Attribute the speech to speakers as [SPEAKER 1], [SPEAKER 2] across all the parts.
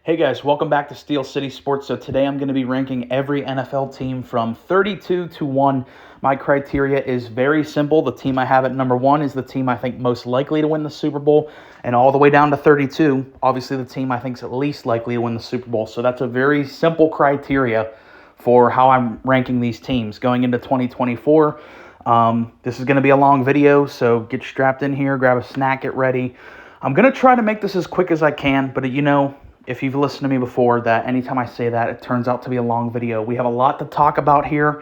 [SPEAKER 1] Hey guys, welcome back to Steel City Sports. So today I'm going to be ranking every NFL team from 32 to 1. My criteria is very simple. The team I have at number 1 is the team I think most likely to win the Super Bowl, and all the way down to 32, obviously the team I think is least likely to win the Super Bowl. So that's a very simple criteria for how I'm ranking these teams going into 2024. This is going to be a long video, so get strapped in here, grab a snack, get ready. I'm going to try to make this as quick as I can, but if you've listened to me before, that anytime I say that, it turns out to be a long video. We have a lot to talk about here,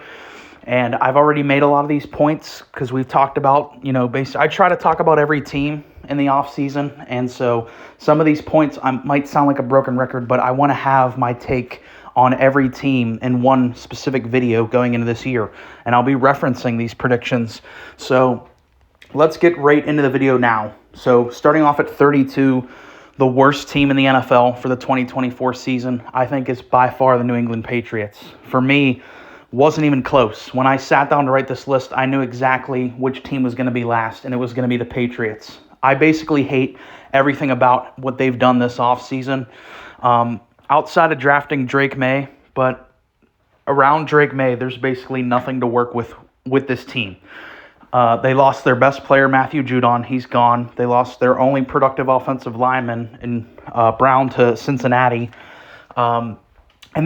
[SPEAKER 1] and I've already made a lot of these points because we've talked about, I try to talk about every team in the offseason, and so some of these points might sound like a broken record, but I want to have my take on every team in one specific video going into this year, and I'll be referencing these predictions. So let's get right into the video now. So starting off at 32, the worst team in the NFL for the 2024 season, I think, is by far the New England Patriots. For me, wasn't even close. When I sat down to write this list, I knew exactly which team was going to be last, and it was going to be the Patriots. I basically hate everything about what they've done this offseason. Outside of drafting Drake May, but around Drake May, there's basically nothing to work with this team. They lost their best player, Matthew Judon. He's gone. They lost their only productive offensive lineman in Brown to Cincinnati. And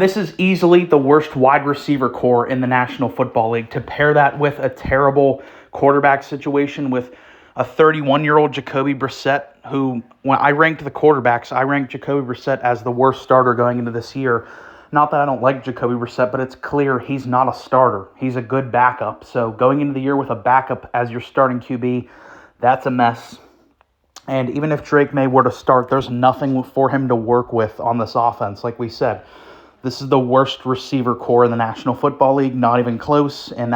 [SPEAKER 1] this is easily the worst wide receiver core in the National Football League. To pair that with a terrible quarterback situation with a 31-year-old Jacoby Brissett, who, when I ranked the quarterbacks, I ranked Jacoby Brissett as the worst starter going into this year. Not that I don't like Jacoby Brissett, but it's clear he's not a starter. He's a good backup. So going into the year with a backup as your starting QB, that's a mess. And even if Drake May were to start, there's nothing for him to work with on this offense. Like we said, this is the worst receiver core in the National Football League, not even close, and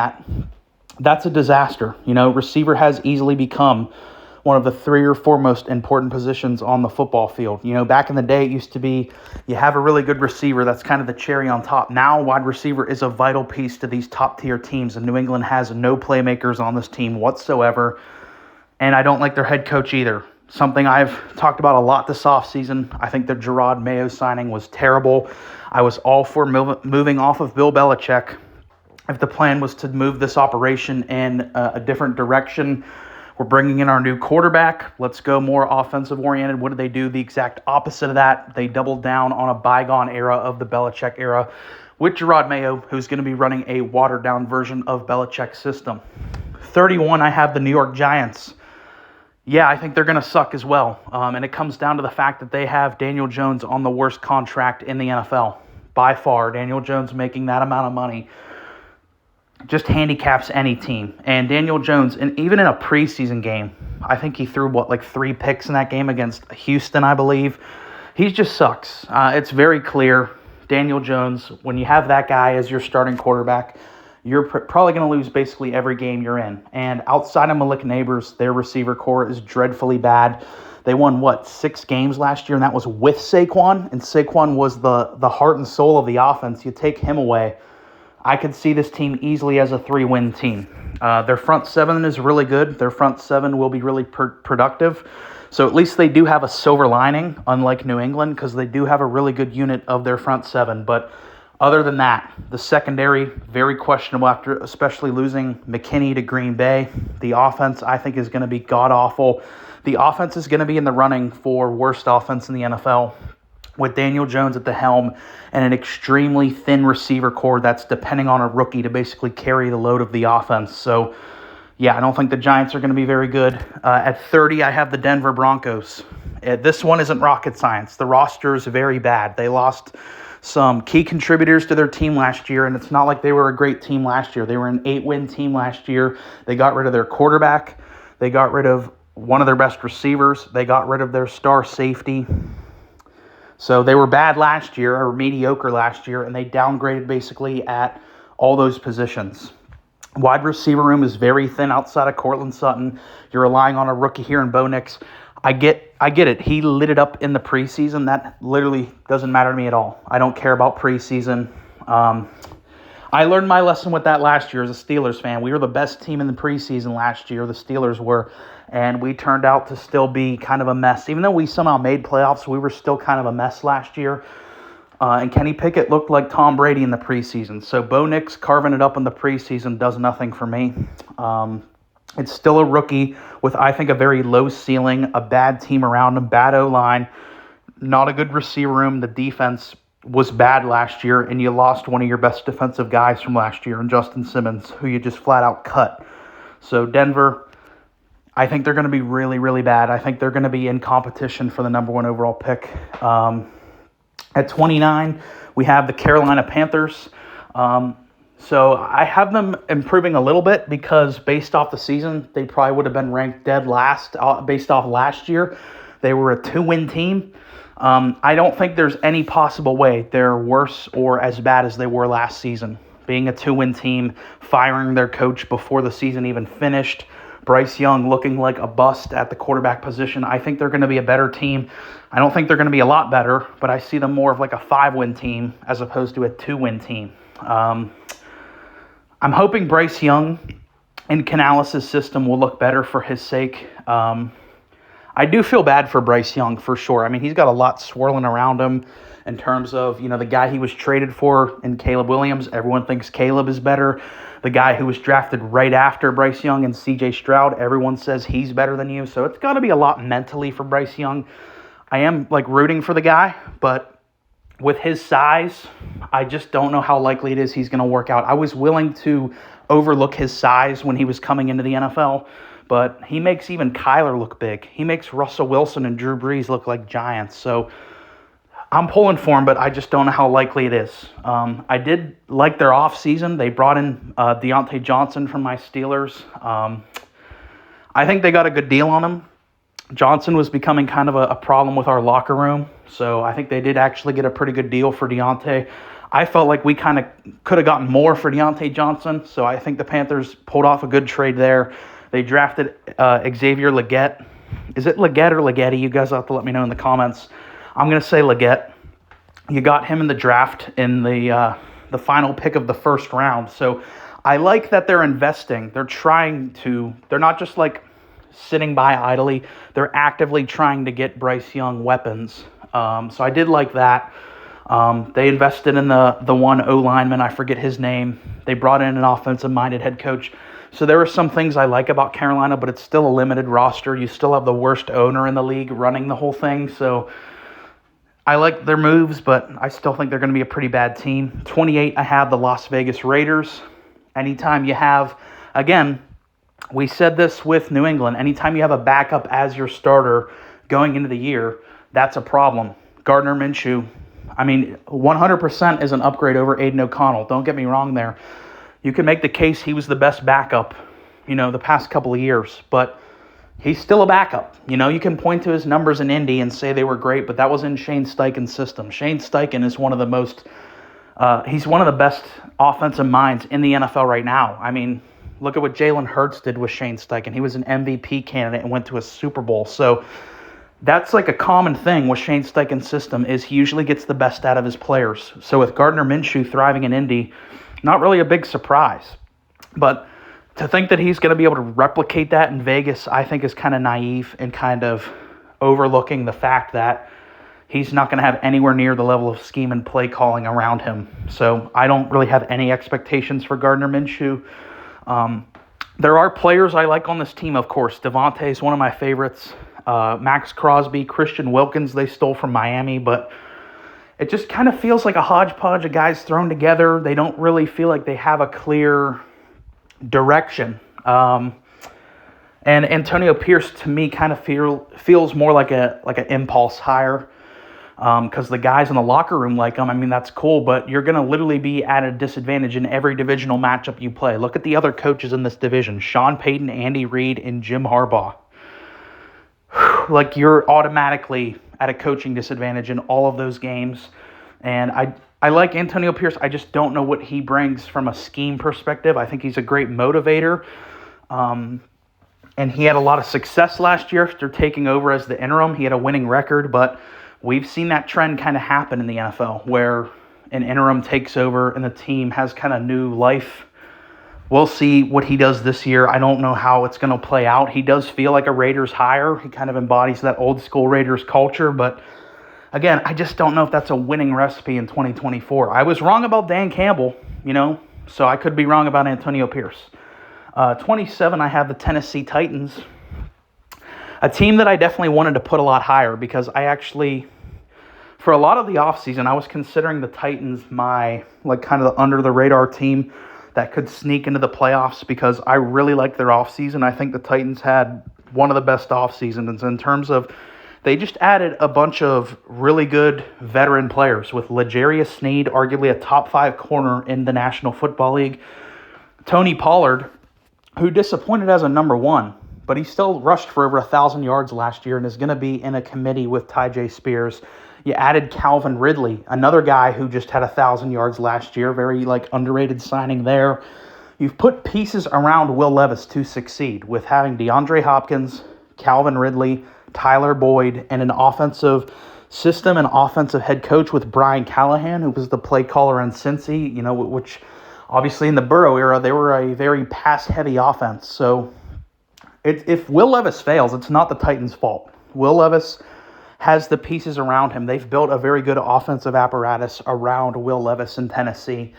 [SPEAKER 1] that's a disaster. Receiver has easily become one of the 3 or 4 most important positions on the football field. Back in the day, it used to be you have a really good receiver. That's kind of the cherry on top. Now, wide receiver is a vital piece to these top-tier teams, and New England has no playmakers on this team whatsoever, and I don't like their head coach either. Something I've talked about a lot this offseason. I think the Jerod Mayo signing was terrible. I was all for moving off of Bill Belichick if the plan was to move this operation in a different direction. We're bringing in our new quarterback. Let's go more offensive-oriented. What did they do? The exact opposite of that. They doubled down on a bygone era of the Belichick era with Jerod Mayo, who's going to be running a watered-down version of Belichick's system. 31, I have the New York Giants. Yeah, I think they're going to suck as well. And it comes down to the fact that they have Daniel Jones on the worst contract in the NFL. By far, Daniel Jones making that amount of money just handicaps any team. And Daniel Jones, and even in a preseason game, I think he threw, 3 picks in that game against Houston, I believe. He just sucks. It's very clear. Daniel Jones, when you have that guy as your starting quarterback, you're probably going to lose basically every game you're in. And outside of Malik Neighbors, their receiver core is dreadfully bad. They won, 6 games last year, and that was with Saquon. And Saquon was the heart and soul of the offense. You take him away, I could see this team easily as a 3-win team. Their front 7 is really good. Their front 7 will be really productive. So at least they do have a silver lining, unlike New England, because they do have a really good unit of their front 7. But other than that, the secondary, very questionable after especially losing McKinney to Green Bay. The offense, I think, is going to be god-awful. The offense is going to be in the running for worst offense in the NFL, with Daniel Jones at the helm and an extremely thin receiver core that's depending on a rookie to basically carry the load of the offense. So, yeah, I don't think the Giants are going to be very good. At 30, I have the Denver Broncos. This one isn't rocket science. The roster is very bad. They lost some key contributors to their team last year, and it's not like they were a great team last year. They were an 8-win team last year. They got rid of their quarterback. They got rid of one of their best receivers. They got rid of their star safety. So they were bad last year, or mediocre last year, and they downgraded basically at all those positions. Wide receiver room is very thin outside of Courtland Sutton. You're relying on a rookie here in Bo Nix. I get it. He lit it up in the preseason. That literally doesn't matter to me at all. I don't care about preseason. I learned my lesson with that last year as a Steelers fan. We were the best team in the preseason last year, the Steelers were, and we turned out to still be kind of a mess. Even though we somehow made playoffs, we were still kind of a mess last year. And Kenny Pickett looked like Tom Brady in the preseason. So Bo Nix carving it up in the preseason does nothing for me. It's still a rookie with, I think, a very low ceiling, a bad team around him, bad O-line, not a good receiver room. The defense was bad last year, and you lost one of your best defensive guys from last year in Justin Simmons, who you just flat out cut. So Denver, I think they're going to be really, really bad. I think they're going to be in competition for the number 1 overall pick. At 29, we have the Carolina Panthers. So I have them improving a little bit because based off the season, they probably would have been ranked dead last based off last year. They were a 2-win team. I don't think there's any possible way they're worse or as bad as they were last season. Being a 2-win team, firing their coach before the season even finished, Bryce Young looking like a bust at the quarterback position. I think they're going to be a better team. I don't think they're going to be a lot better, but I see them more of like a 5-win team as opposed to a 2-win team. I'm hoping Bryce Young in Canales' system will look better for his sake. I do feel bad for Bryce Young for sure. I mean, he's got a lot swirling around him in terms of, the guy he was traded for in Caleb Williams. Everyone thinks Caleb is better. The guy who was drafted right after Bryce Young and C.J. Stroud, everyone says he's better than you. So it's got to be a lot mentally for Bryce Young. I am rooting for the guy, but with his size, I just don't know how likely it is he's going to work out. I was willing to overlook his size when he was coming into the NFL, but he makes even Kyler look big. He makes Russell Wilson and Drew Brees look like giants. So I'm pulling for him, but I just don't know how likely it is. I did like their offseason. They brought in Deontay Johnson from my Steelers. I think they got a good deal on him. Johnson was becoming kind of a problem with our locker room, so I think they did actually get a pretty good deal for Deontay. I felt like we kind of could have gotten more for Deontay Johnson, so I think the Panthers pulled off a good trade there. They drafted Xavier Legette. Is it Legette or Legette? You guys have to let me know in the comments. I'm going to say Legette. You got him in the draft in the final pick of the first round. So I like that they're investing. They're not just sitting by idly. They're actively trying to get Bryce Young weapons. So I did like that. They invested in the one O-lineman. I forget his name. They brought in an offensive-minded head coach. So there are some things I like about Carolina, but it's still a limited roster. You still have the worst owner in the league running the whole thing. So I like their moves, but I still think they're going to be a pretty bad team. 28, I have the Las Vegas Raiders. Anytime you have, again, we said this with New England, anytime you have a backup as your starter going into the year, that's a problem. Gardner Minshew, 100% is an upgrade over Aiden O'Connell. Don't get me wrong there. You can make the case he was the best backup, the past couple of years, but he's still a backup. You can point to his numbers in Indy and say they were great, but that was in Shane Steichen's system. Shane Steichen is one of the he's one of the best offensive minds in the NFL right now. Look at what Jalen Hurts did with Shane Steichen. He was an MVP candidate and went to a Super Bowl. So that's a common thing with Shane Steichen's system is he usually gets the best out of his players. So with Gardner Minshew thriving in Indy, not really a big surprise. But to think that he's going to be able to replicate that in Vegas, I think is kind of naive and kind of overlooking the fact that he's not going to have anywhere near the level of scheme and play calling around him. So I don't really have any expectations for Gardner Minshew. There are players I like on this team, of course. Devontae is one of my favorites. Max Crosby, Christian Wilkins, they stole from Miami, but it just kind of feels like a hodgepodge of guys thrown together. They don't really feel like they have a clear direction. And Antonio Pierce, to me, kind of feels more like an impulse hire because the guys in the locker room like him. That's cool, but you're going to literally be at a disadvantage in every divisional matchup you play. Look at the other coaches in this division: Sean Payton, Andy Reid, and Jim Harbaugh. You're automatically at a coaching disadvantage in all of those games. And I like Antonio Pierce. I just don't know what he brings from a scheme perspective. I think he's a great motivator. And he had a lot of success last year after taking over as the interim. He had a winning record, but we've seen that trend kind of happen in the NFL where an interim takes over and the team has kind of new life. We'll see what he does this year. I don't know how it's going to play out. He does feel like a Raiders hire. He kind of embodies that old school Raiders culture. But again, I just don't know if that's a winning recipe in 2024. I was wrong about Dan Campbell, so I could be wrong about Antonio Pierce. 27, I have the Tennessee Titans. A team that I definitely wanted to put a lot higher because for a lot of the offseason, I was considering the Titans my, kind of the under-the-radar team that could sneak into the playoffs because I really liked their offseason. I think the Titans had one of the best offseasons in terms of they just added a bunch of really good veteran players with L'Jarius Sneed, arguably a top 5 corner in the National Football League. Tony Pollard, who disappointed as a number 1, but he still rushed for over 1,000 yards last year and is going to be in a committee with Tyjae Spears. You added Calvin Ridley, another guy who just had 1,000 yards last year, very underrated signing there. You've put pieces around Will Levis to succeed with having DeAndre Hopkins, Calvin Ridley, Tyler Boyd, and an offensive system and offensive head coach with Brian Callahan, who was the play caller in Cincy, which obviously in the Burrow era, they were a very pass-heavy offense. So if Will Levis fails, it's not the Titans' fault. Will Levis has the pieces around him. They've built a very good offensive apparatus around Will Levis in Tennessee.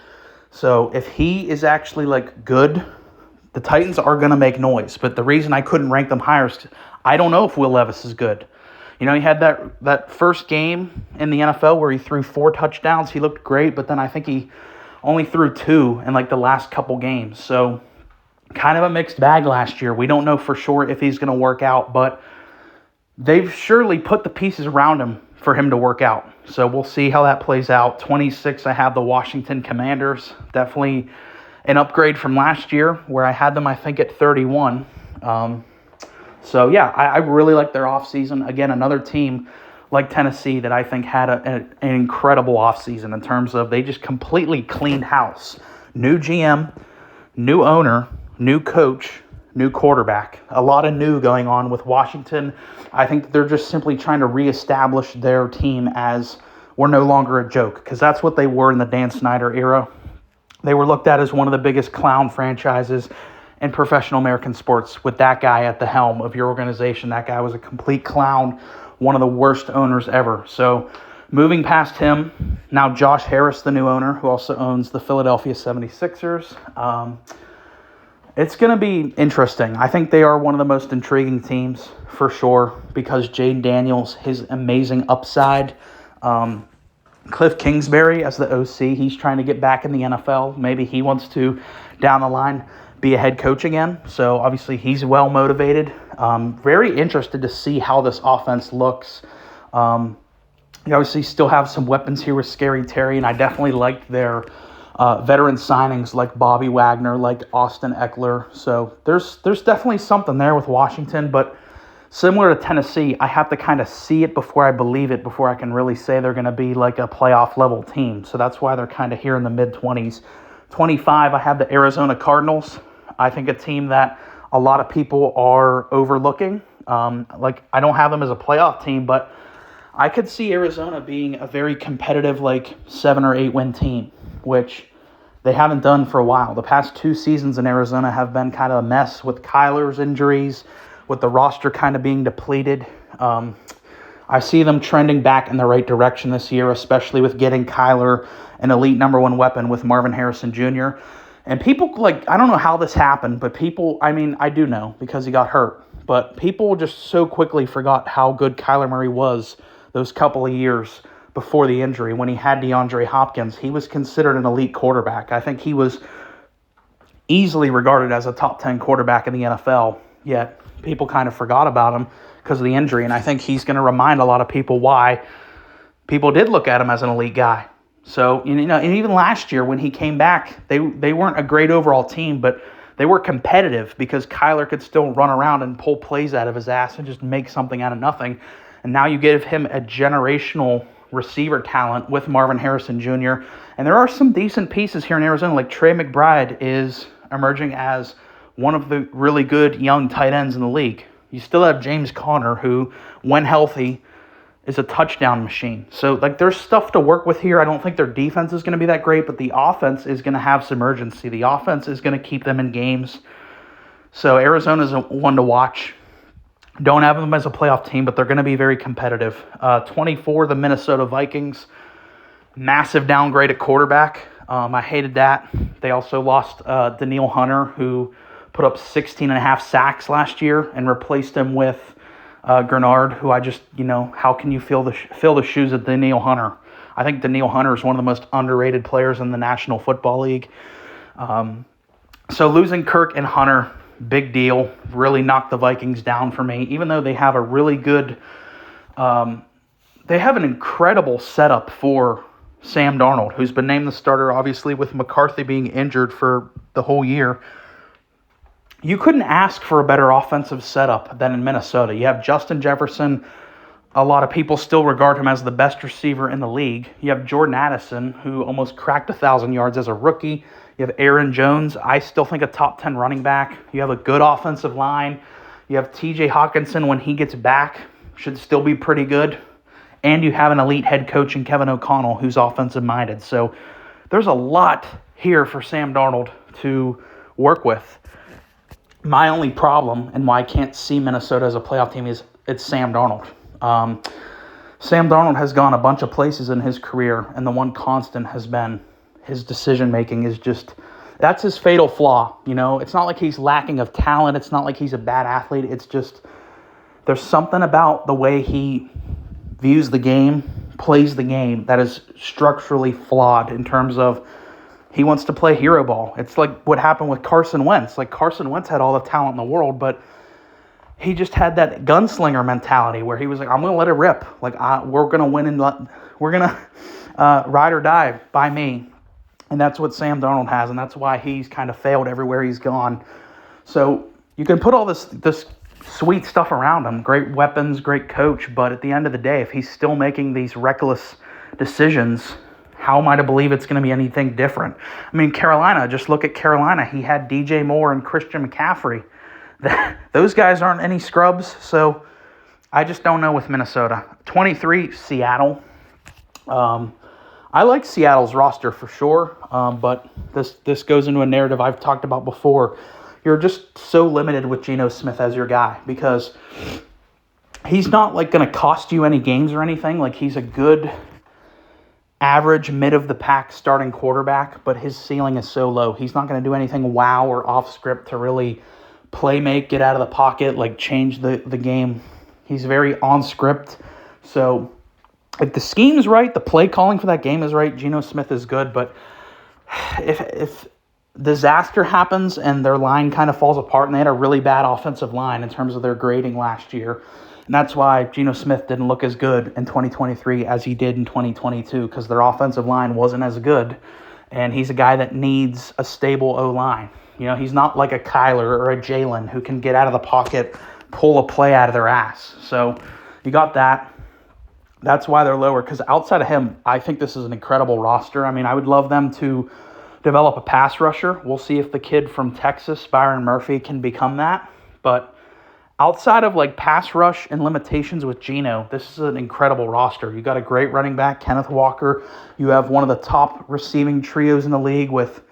[SPEAKER 1] So if he is actually good, the Titans are going to make noise. But the reason I couldn't rank them higher is I don't know if Will Levis is good. He had that first game in the NFL where he threw 4 touchdowns. He looked great, but then I think he only threw 2 in the last couple games. So kind of a mixed bag last year. We don't know for sure if he's going to work out, but they've surely put the pieces around him for him to work out. So we'll see how that plays out. 26, I have the Washington Commanders. Definitely an upgrade from last year where I had them, I think, at 31. So, yeah, I really like their offseason. Again, another team like Tennessee that I think had an incredible offseason in terms of they just completely cleaned house. New GM, new owner, new coach, new quarterback. A lot of new going on with Washington. I think they're just simply trying to reestablish their team as we're no longer a joke because that's what they were in the Dan Snyder era. They were looked at as one of the biggest clown franchises in professional American sports with that guy at the helm of your organization. That guy was a complete clown, one of the worst owners ever. So moving past him, now Josh Harris, the new owner, who also owns the Philadelphia 76ers. It's going to be interesting. I think they are one of the most intriguing teams for sure because Jayden Daniels, his amazing upside. Cliff Kingsbury as the OC, he's trying to get back in the NFL. Maybe he wants to, down the line, be a head coach again. So obviously he's well motivated. Very interested to see how this offense looks. You obviously still have some weapons here with Scary Terry, and I definitely liked their veteran signings like Bobby Wagner, like Austin Eckler. So there's definitely something there with Washington, but similar to Tennessee, I have to kind of see it before I believe it, before I can really say they're going to be like a playoff level team. So that's why they're kind of here in the mid-20s. 25, I have the Arizona Cardinals. I think a team that a lot of people are overlooking. I don't have them as a playoff team, but I could see Arizona being a very competitive 7 or 8 win team, which they haven't done for a while. The past 2 seasons in Arizona have been kind of a mess with Kyler's injuries, with the roster kind of being depleted. I see them trending back in the right direction this year, especially with getting Kyler an elite number 1 weapon with Marvin Harrison Jr. And people, I don't know how this happened, but people, I do know because he got hurt, but people just so quickly forgot how good Kyler Murray was those couple of years before the injury. When he had DeAndre Hopkins, he was considered an elite quarterback. I think he was easily regarded as a top 10 quarterback in the NFL, yet people kind of forgot about him because of the injury, and I think he's going to remind a lot of people why people did look at him as an elite guy. So, and even last year when he came back, they weren't a great overall team, but they were competitive because Kyler could still run around and pull plays out of his ass and just make something out of nothing. And now you give him a generational receiver talent with Marvin Harrison Jr. And there are some decent pieces here in Arizona, like Trey McBride is emerging as one of the really good young tight ends in the league. You still have James Conner, who, when healthy, is a touchdown machine. So, like, there's stuff to work with here. I don't think their defense is going to be that great, but the offense is going to have some urgency. The offense is going to keep them in games. So, Arizona's one to watch. Don't have them as a playoff team, but they're going to be very competitive. 24, the Minnesota Vikings. Massive downgrade at quarterback. I hated that. They also lost Danielle Hunter, who put up 16 and a half sacks last year, and replaced him with Grenard, who I just, how can you fill the shoes of Danielle Hunter? I think Danielle Hunter is one of the most underrated players in the National Football League. So losing Kirk and Hunter, big deal. Really knocked the Vikings down for me, even though they have a really good, they have an incredible setup for Sam Darnold, who's been named the starter, obviously, with McCarthy being injured for the whole year. You couldn't ask for a better offensive setup than in Minnesota. You have Justin Jefferson. A lot of people still regard him as the best receiver in the league. You have Jordan Addison, who almost cracked 1,000 yards as a rookie. You have Aaron Jones, I still think a top 10 running back. You have a good offensive line. You have TJ Hawkinson, when he gets back, should still be pretty good. And you have an elite head coach in Kevin O'Connell, who's offensive-minded. So there's a lot here for Sam Darnold to work with. My only problem, and why I can't see Minnesota as a playoff team, is it's Sam Darnold. Sam Darnold has gone a bunch of places in his career, and the one constant has been his decision-making is just, that's his fatal flaw. It's not like he's lacking of talent. It's not like he's a bad athlete. It's just, there's something about the way he views the game, plays the game, that is structurally flawed in terms of he wants to play hero ball. It's like what happened with Carson Wentz. Like, Carson Wentz had all the talent in the world, but he just had that gunslinger mentality where he was like, I'm going to let it rip. Like, we're going to win and we're going to ride or die by me. And that's what Sam Darnold has, and that's why he's kind of failed everywhere he's gone. So you can put all this sweet stuff around him, great weapons, great coach, but at the end of the day, if he's still making these reckless decisions, how am I to believe it's going to be anything different? I mean, Carolina, just look at Carolina. He had DJ Moore and Christian McCaffrey. Those guys aren't any scrubs, so I just don't know with Minnesota. 23, Seattle. I like Seattle's roster for sure, but this goes into a narrative I've talked about before. You're just so limited with Geno Smith as your guy because he's not like going to cost you any games or anything. Like, he's a good average mid-of-the-pack starting quarterback, but his ceiling is so low. He's not going to do anything wow or off-script to really play-make, get out of the pocket, like change the game. He's very on-script. So if the scheme's right, the play calling for that game is right, Geno Smith is good. But if disaster happens and their line kind of falls apart, and they had a really bad offensive line in terms of their grading last year, and that's why Geno Smith didn't look as good in 2023 as he did in 2022, because their offensive line wasn't as good, and he's a guy that needs a stable O-line. He's not like a Kyler or a Jalen who can get out of the pocket, pull a play out of their ass. So you got that. That's why they're lower, because outside of him, I think this is an incredible roster. I mean, I would love them to develop a pass rusher. We'll see if the kid from Texas, Byron Murphy, can become that. But outside of like pass rush and limitations with Geno, this is an incredible roster. You got a great running back, Kenneth Walker. You have one of the top receiving trios in the league with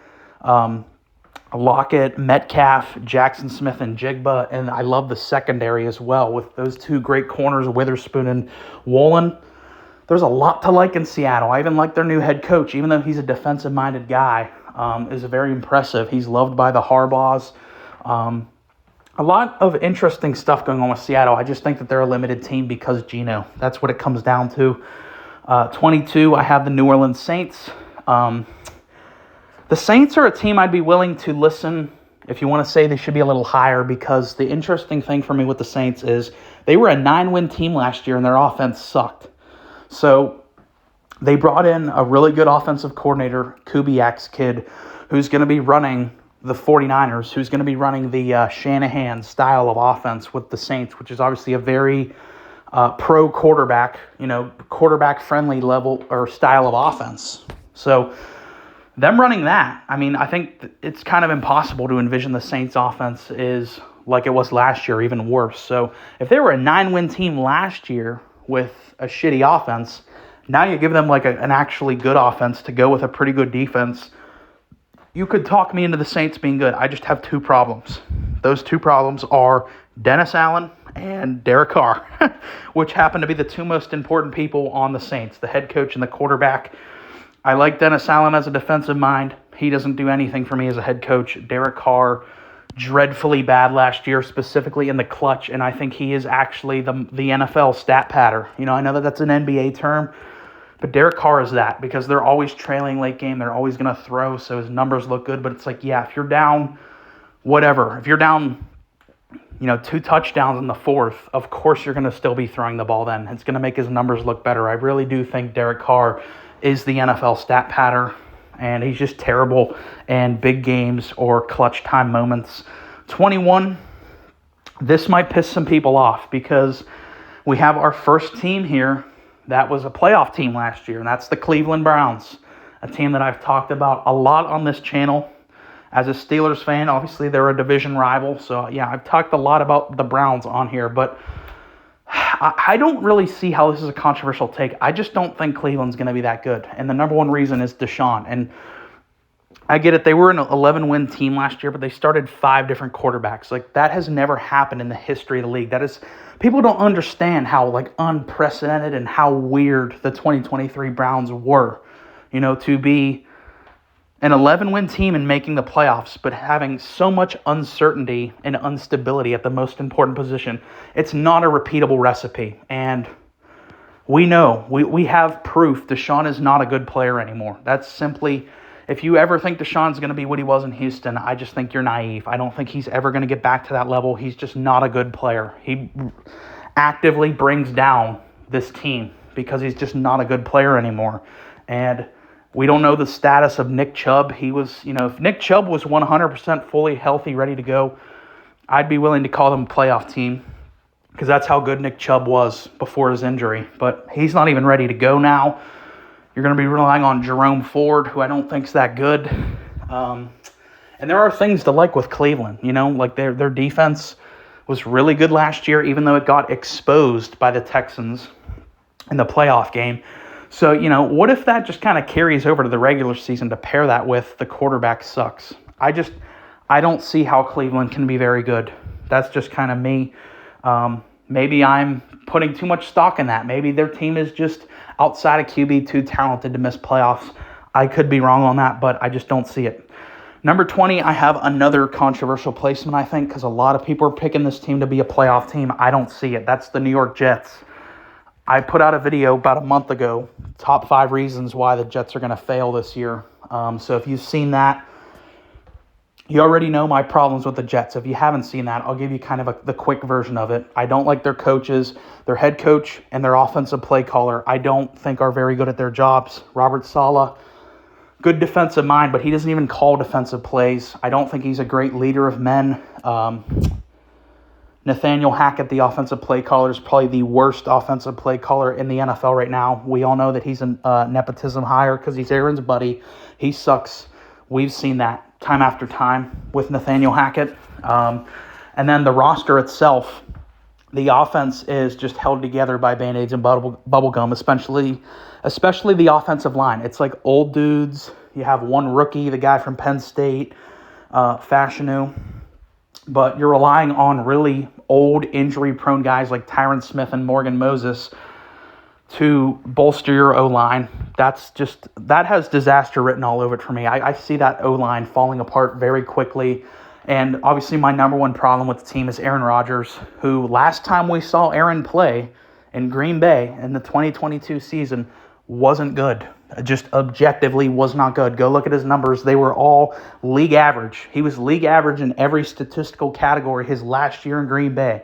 [SPEAKER 1] Lockett, Metcalf, Jackson Smith, and Jigba. And I love the secondary as well with those two great corners, Witherspoon and Woolen. There's a lot to like in Seattle. I even like their new head coach, even though he's a defensive-minded guy. Is very impressive. He's loved by the Harbaughs. A lot of interesting stuff going on with Seattle. I just think that they're a limited team because Geno. That's what it comes down to. 22, I have the New Orleans Saints. The Saints are a team I'd be willing to listen if you want to say they should be a little higher, because the interesting thing for me with the Saints is they were a 9-win team last year and their offense sucked. So they brought in a really good offensive coordinator, Kubiak's kid, who's going to be running the 49ers, who's going to be running the Shanahan style of offense with the Saints, which is obviously a very pro quarterback, quarterback-friendly level or style of offense. So them running that, I mean, I think it's kind of impossible to envision the Saints offense is like it was last year, even worse. So if they were a 9-win team last year with a shitty offense. Now you give them like an actually good offense to go with a pretty good defense. You could talk me into the Saints being good. I just have two problems. Those two problems are Dennis Allen and Derek Carr, which happen to be the two most important people on the Saints, the head coach and the quarterback. I like Dennis Allen as a defensive mind. He doesn't do anything for me as a head coach. Derek Carr, dreadfully bad last year, specifically in the clutch, and I think he is actually the NFL stat patter. I know that that's an NBA term, but Derek Carr is that because they're always trailing late game. They're always going to throw, so his numbers look good. But it's like, yeah, if you're down, whatever. If you're down, 2 touchdowns in the fourth, of course you're going to still be throwing the ball then. It's going to make his numbers look better. I really do think Derek Carr is the NFL stat patter, and he's just terrible in big games or clutch time moments. 21, this might piss some people off because we have our first team here that was a playoff team last year, and that's the Cleveland Browns, a team that I've talked about a lot on this channel. As a Steelers fan, obviously they're a division rival, so yeah, I've talked a lot about the Browns on here, but I don't really see how this is a controversial take. I just don't think Cleveland's going to be that good, and the number one reason is Deshaun. And I get it, they were an 11-win team last year, but they started 5 different quarterbacks. Like, that has never happened in the history of the league. People don't understand how, unprecedented and how weird the 2023 Browns were. To be an 11-win team and making the playoffs, but having so much uncertainty and instability at the most important position. It's not a repeatable recipe. And we know, we have proof Deshaun is not a good player anymore. That's simply, if you ever think Deshaun's going to be what he was in Houston, I just think you're naive. I don't think he's ever going to get back to that level. He's just not a good player. He actively brings down this team because he's just not a good player anymore. And we don't know the status of Nick Chubb. He was, if Nick Chubb was 100% fully healthy, ready to go, I'd be willing to call them a playoff team because that's how good Nick Chubb was before his injury. But he's not even ready to go now. You're going to be relying on Jerome Ford, who I don't think's that good. And there are things to like with Cleveland. Their defense was really good last year, even though it got exposed by the Texans in the playoff game. So, what if that just kind of carries over to the regular season to pair that with the quarterback sucks? I don't see how Cleveland can be very good. That's just kind of me. Maybe I'm putting too much stock in that. Maybe their team is just outside of QB too talented to miss playoffs. I could be wrong on that, but I just don't see it. Number 20, I have another controversial placement, I think, because a lot of people are picking this team to be a playoff team. I don't see it. That's the New York Jets. I put out a video about a month ago, top 5 reasons why the Jets are going to fail this year. So if you've seen that, you already know my problems with the Jets. If you haven't seen that, I'll give you kind of the quick version of it. I don't like their coaches, their head coach, and their offensive play caller. I don't think are very good at their jobs. Robert Saleh, good defensive mind, but he doesn't even call defensive plays. I don't think he's a great leader of men. Nathaniel Hackett, the offensive play caller, is probably the worst offensive play caller in the NFL right now. We all know that he's a nepotism hire because he's Aaron's buddy. He sucks. We've seen that time after time with Nathaniel Hackett. And then the roster itself, the offense is just held together by Band-Aids and bubble gum, especially the offensive line. It's like old dudes. You have one rookie, the guy from Penn State, Fashanu. But you're relying on really old, injury-prone guys like Tyron Smith and Morgan Moses to bolster your O-line. That has disaster written all over it for me. I see that O-line falling apart very quickly. And obviously my number one problem with the team is Aaron Rodgers, who last time we saw Aaron play in Green Bay in the 2022 season wasn't good. Just objectively was not good. Go look at his numbers. They were all league average. He was league average in every statistical category his last year in Green Bay.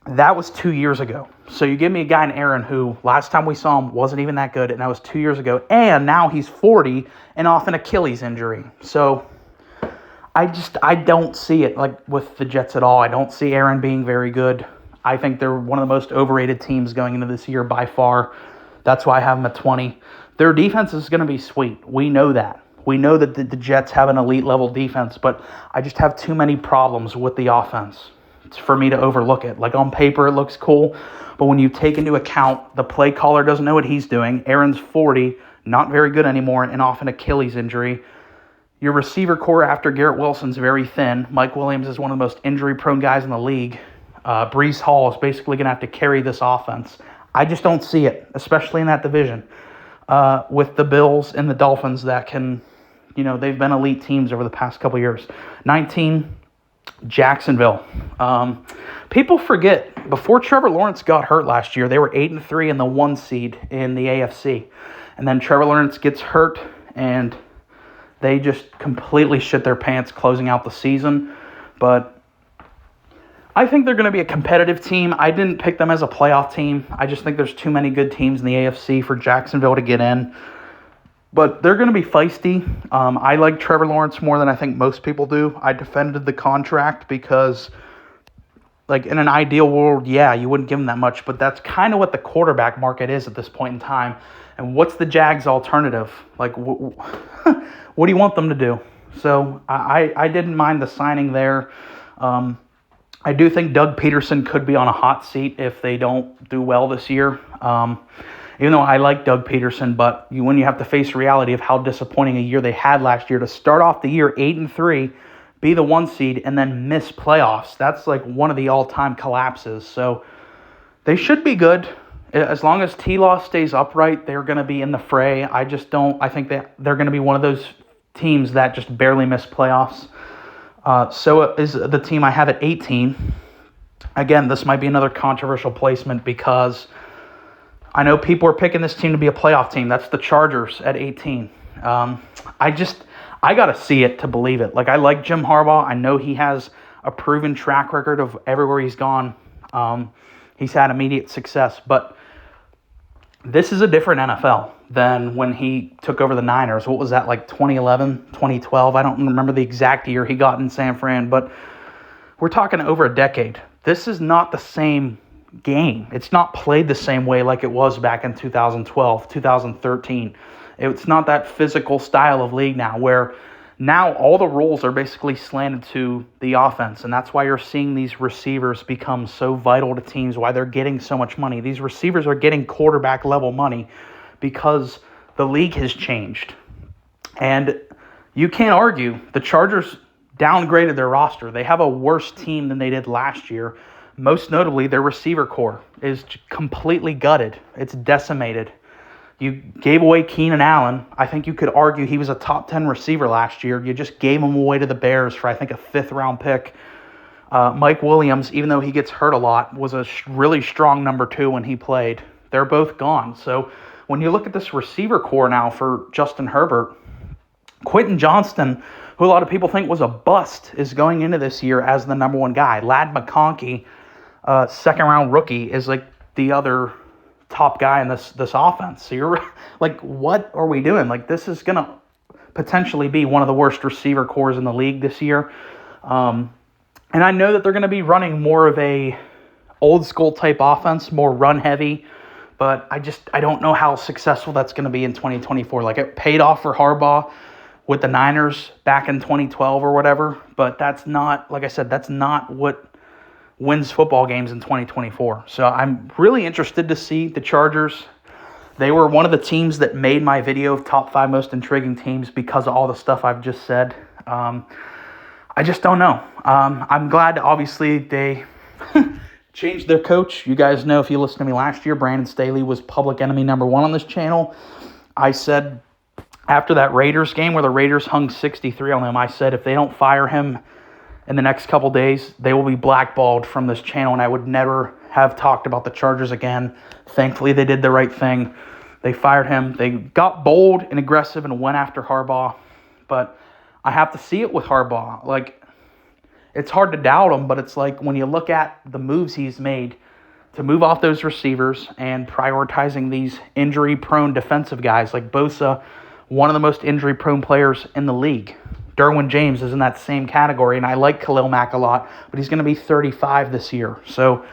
[SPEAKER 1] That was 2 years ago. So you give me a guy in Aaron who last time we saw him wasn't even that good, and that was 2 years ago. And now he's 40 and off an Achilles injury. So I don't see it like with the Jets at all. I don't see Aaron being very good. I think they're one of the most overrated teams going into this year by far. That's why I have them at 20. Their defense is going to be sweet. We know that. We know that the Jets have an elite level defense, but I just have too many problems with the offense. for me to overlook it. Like, on paper, it looks cool, but when you take into account the play caller doesn't know what he's doing, Aaron's 40, not very good anymore, and off an Achilles injury. Your receiver core after Garrett Wilson's very thin. Mike Williams is one of the most injury-prone guys in the league. Breece Hall is basically going to have to carry this offense. I just don't see it, especially in that division, with the Bills and the Dolphins that can, they've been elite teams over the past couple years. 19, Jacksonville. People forget, before Trevor Lawrence got hurt last year, they were 8-3 in the 1 seed in the AFC. And then Trevor Lawrence gets hurt, and they just completely shit their pants closing out the season. But I think they're going to be a competitive team. I didn't pick them as a playoff team. I just think there's too many good teams in the AFC for Jacksonville to get in. But they're going to be feisty. I like Trevor Lawrence more than I think most people do. I defended the contract because, like, in an ideal world, yeah, you wouldn't give him that much. But that's kind of what the quarterback market is at this point in time. And what's the Jags' alternative? Like, what do you want them to do? So I didn't mind the signing there. I do think Doug Peterson could be on a hot seat if they don't do well this year. Even though I like Doug Peterson, but when you have to face reality of how disappointing a year they had last year, to start off the year 8-3, be the 1 seed, and then miss playoffs, that's like one of the all-time collapses. So they should be good. As long as T-Law stays upright, they're going to be in the fray. I think that they're going to be one of those teams that just barely miss playoffs. So is the team I have at 18. Again, this might be another controversial placement because I know people are picking this team to be a playoff team. That's the Chargers at 18. I got to see it to believe it. Like, I like Jim Harbaugh. I know he has a proven track record of everywhere he's gone. He's had immediate success. But this is a different NFL than when he took over the Niners. What was that, like 2011, 2012? I don't remember the exact year he got in San Fran, but we're talking over a decade. This is not the same game. It's not played the same way like it was back in 2012, 2013. It's not that physical style of league now, where now all the roles are basically slanted to the offense, and that's why you're seeing these receivers become so vital to teams, why they're getting so much money. These receivers are getting quarterback-level money because the league has changed. And you can't argue. The Chargers downgraded their roster. They have a worse team than they did last year. Most notably, their receiver core is completely gutted. It's decimated. You gave away Keenan Allen. I think you could argue he was a top 10 receiver last year. You just gave him away to the Bears for, I think, a 5th-round pick. Mike Williams, even though he gets hurt a lot, was a really strong number 2 when he played. They're both gone. So when you look at this receiver core now for Justin Herbert, Quentin Johnston, who a lot of people think was a bust, is going into this year as the number 1 guy. Ladd McConkey, 2nd-round rookie, is like the other top guy in this offense. So you're like, what are we doing? Like, this is going to potentially be one of the worst receiver cores in the league this year. And I know that they're going to be running more of a old school type offense, more run heavy, but I don't know how successful that's going to be in 2024. Like, it paid off for Harbaugh with the Niners back in 2012 or whatever, but that's not, like I said, that's not what wins football games in 2024. So I'm really interested to see the Chargers. They were one of the teams that made my video of top 5 most intriguing teams because of all the stuff I've just said. I just don't know. I'm glad, obviously, they changed their coach. You guys know, if you listened to me last year, Brandon Staley was public enemy number 1 on this channel. I said after that Raiders game where the Raiders hung 63 on them, I said if they don't fire him in the next couple days, they will be blackballed from this channel, and I would never have talked about the Chargers again. Thankfully, they did the right thing. They fired him. They got bold and aggressive and went after Harbaugh. But I have to see it with Harbaugh. Like, it's hard to doubt him, but it's like when you look at the moves he's made to move off those receivers and prioritizing these injury-prone defensive guys like Bosa, one of the most injury-prone players in the league. Derwin James is in that same category, and I like Khalil Mack a lot, but he's going to be 35 this year. So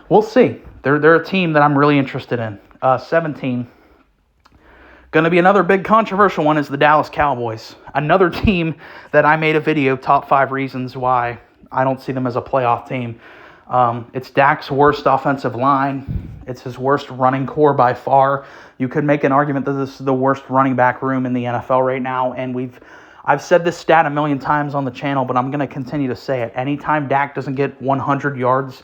[SPEAKER 1] we'll see. They're a team that I'm really interested in. 17. Going to be another big controversial one is the Dallas Cowboys. Another team that I made a video, top 5 reasons why I don't see them as a playoff team. It's Dak's worst offensive line. It's his worst running core by far. You could make an argument that this is the worst running back room in the NFL right now, and I've said this stat a million times on the channel, but I'm going to continue to say it. Anytime Dak doesn't get 100 yards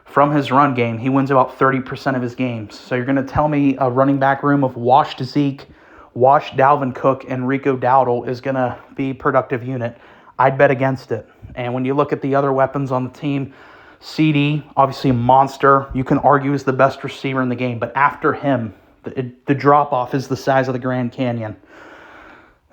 [SPEAKER 1] from his run game, he wins about 30% of his games. So you're going to tell me a running back room of washed Zeke, washed Dalvin Cook, and Rico Dowdle is going to be a productive unit? I'd bet against it. And when you look at the other weapons on the team, CD, obviously a monster. You can argue is the best receiver in the game, but after him, the drop-off is the size of the Grand Canyon.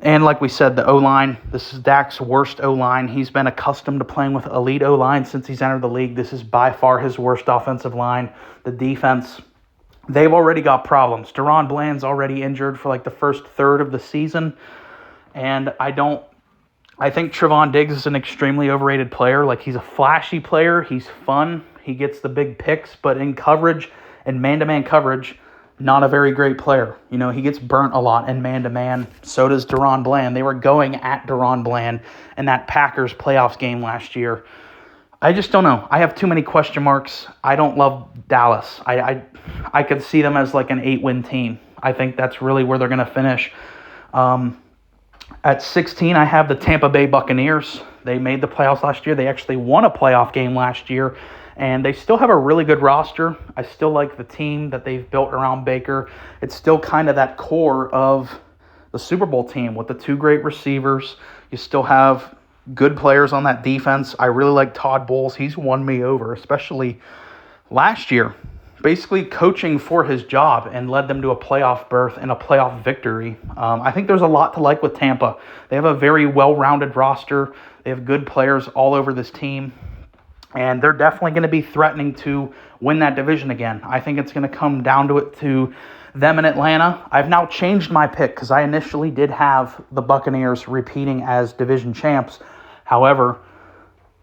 [SPEAKER 1] And like we said, the O-line, this is Dak's worst O-line. He's been accustomed to playing with elite O-line since he's entered the league. This is by far his worst offensive line. The defense, they've already got problems. DaRon Bland's already injured for like the first third of the season. And I think Trevon Diggs is an extremely overrated player. Like, he's a flashy player. He's fun. He gets the big picks. But in coverage and man-to-man coverage, not a very great player. You know, he gets burnt a lot in man-to-man. So does DaRon Bland. They were going at DaRon Bland in that Packers playoffs game last year. I just don't know. I have too many question marks. I don't love Dallas. I could see them as like an 8-win team. I think that's really where they're going to finish. At 16, I have the Tampa Bay Buccaneers. They made the playoffs last year. They actually won a playoff game last year, and they still have a really good roster. I still like the team that they've built around Baker. It's still kind of that core of the Super Bowl team with the two great receivers. You still have good players on that defense. I really like Todd Bowles. He's won me over, especially last year. Basically coaching for his job and led them to a playoff berth and a playoff victory. I think there's a lot to like with Tampa. They have a very well-rounded roster. They have good players all over this team. And they're definitely going to be threatening to win that division again. I think it's going to come down to them in Atlanta. I've now changed my pick because I initially did have the Buccaneers repeating as division champs. However,